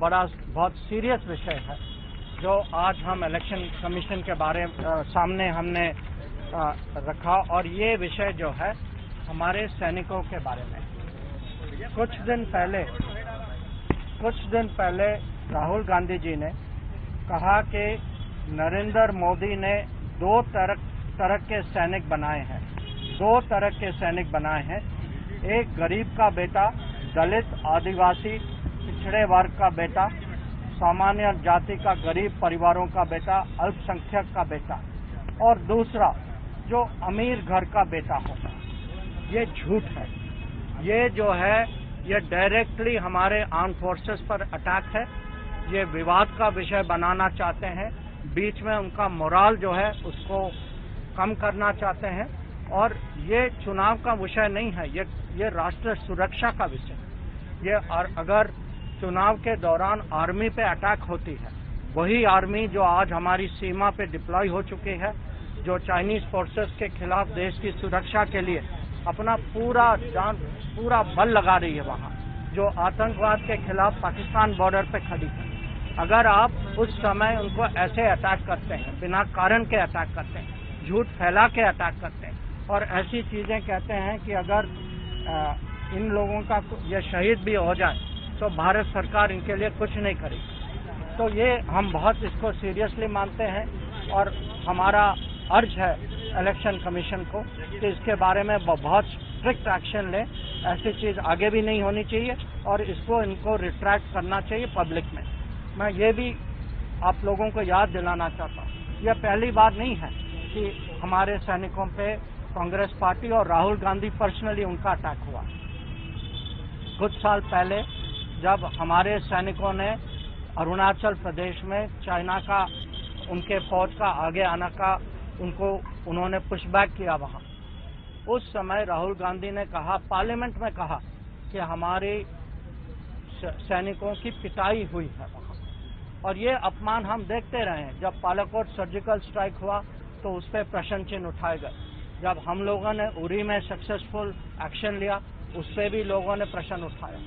बहुत सीरियस विषय है जो आज हम इलेक्शन कमीशन के सामने हमने रखा, और ये विषय जो है हमारे सैनिकों के बारे में। कुछ दिन पहले राहुल गांधी जी ने कहा कि नरेंद्र मोदी ने दो तरह के सैनिक बनाए हैं। एक गरीब का बेटा, दलित, आदिवासी, पिछड़े वर्ग का बेटा, सामान्य जाति का गरीब परिवारों का बेटा, अल्पसंख्यक का बेटा, और दूसरा जो अमीर घर का बेटा होगा। ये झूठ है। ये जो है ये डायरेक्टली हमारे आर्म फोर्सेस पर अटैक है। ये विवाद का विषय बनाना चाहते हैं, बीच में उनका मोराल जो है उसको कम करना चाहते हैं, और ये चुनाव का विषय नहीं है, ये राष्ट्र सुरक्षा का विषय है। ये अगर चुनाव के दौरान आर्मी पे अटैक होती है, वही आर्मी जो आज हमारी सीमा पे डिप्लॉय हो चुकी है, जो चाइनीज फोर्सेस के खिलाफ देश की सुरक्षा के लिए अपना पूरा बल लगा रही है वहाँ, जो आतंकवाद के खिलाफ पाकिस्तान बॉर्डर पे खड़ी है। अगर आप उस समय उनको ऐसे अटैक करते हैं, बिना कारण के अटैक करते हैं, झूठ फैला के अटैक करते हैं, और ऐसी चीजें कहते हैं कि अगर इन लोगों का ये शहीद भी हो जाए तो भारत सरकार इनके लिए कुछ नहीं करेगी। तो ये हम बहुत इसको सीरियसली मानते हैं, और हमारा अर्ज है इलेक्शन कमीशन को कि इसके बारे में बहुत स्ट्रिक्ट एक्शन लें। ऐसी चीज आगे भी नहीं होनी चाहिए, और इनको रिट्रैक्ट करना चाहिए पब्लिक में। मैं ये भी आप लोगों को याद दिलाना चाहता हूँ, यह पहली बार नहीं है कि हमारे सैनिकों पे कांग्रेस पार्टी और राहुल गांधी पर्सनली उनका अटैक हुआ। कुछ साल पहले जब हमारे सैनिकों ने अरुणाचल प्रदेश में चाइना का, उनके फौज का आगे आने का उन्होंने पुशबैक किया वहां, उस समय राहुल गांधी ने कहा, पार्लियामेंट में कहा कि हमारे सैनिकों की पिटाई हुई है वहां, और ये अपमान हम देखते रहे हैं। जब पालाकोट सर्जिकल स्ट्राइक हुआ तो उस पर प्रश्न चिन्ह उठाए गए। जब हम लोगों ने उरी में सक्सेसफुल एक्शन लिया, उस पर भी लोगों ने प्रश्न उठाया।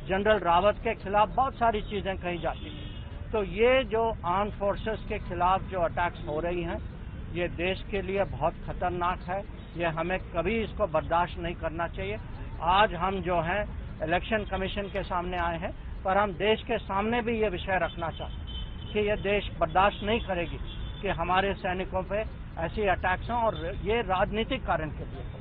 जनरल रावत के खिलाफ बहुत सारी चीजें कही जाती थी। तो ये जो आर्म फोर्सेस के खिलाफ जो अटैक्स हो रही हैं, ये देश के लिए बहुत खतरनाक है। ये हमें कभी इसको बर्दाश्त नहीं करना चाहिए। आज हम जो है इलेक्शन कमीशन के सामने आए हैं, पर हम देश के सामने भी ये विषय रखना चाहते हैं कि ये देश बर्दाश्त नहीं करेगी कि हमारे सैनिकों पे ऐसी अटैक्स हों, और ये राजनीतिक कारण के लिए हो।